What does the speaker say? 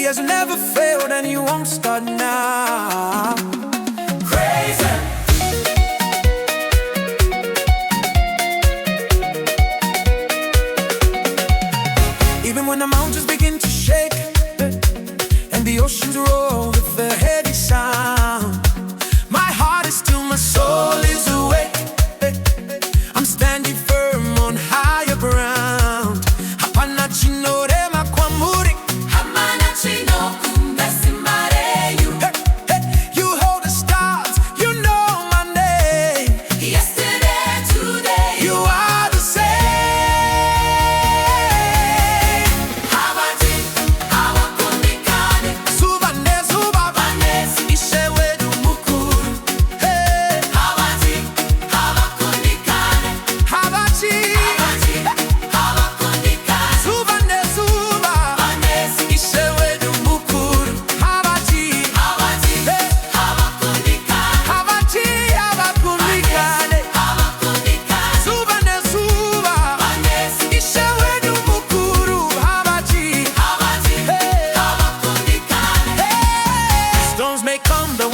has never failed and you won't start now. Crazy. Even when the mountains begin to shake and the oceans roar with a heady sound, my heart is still, my soul is awake. I'm standing firm on higher ground. Hapana chinorema kwa muri, hamana chino kumbesimareyu. You hold the stars, you know my name. Yesterday, today, you are the same. Havatyi, Havakundikane, Zuva, nezuva, Vanesu, Ishe, wedu, mukuru. Havatyi, Havakundikane, Havatyi, Havakundikane, Zuva, nezuva, Vanesu, Ishe, wedu, mukuru. Havatyi, Havakundikane, Havatyi, Havakundikane, Zuva, nezuva, Vanesu, Ishe, wedu, mukuru. Havatyi, Havakundikane. Storms may come, the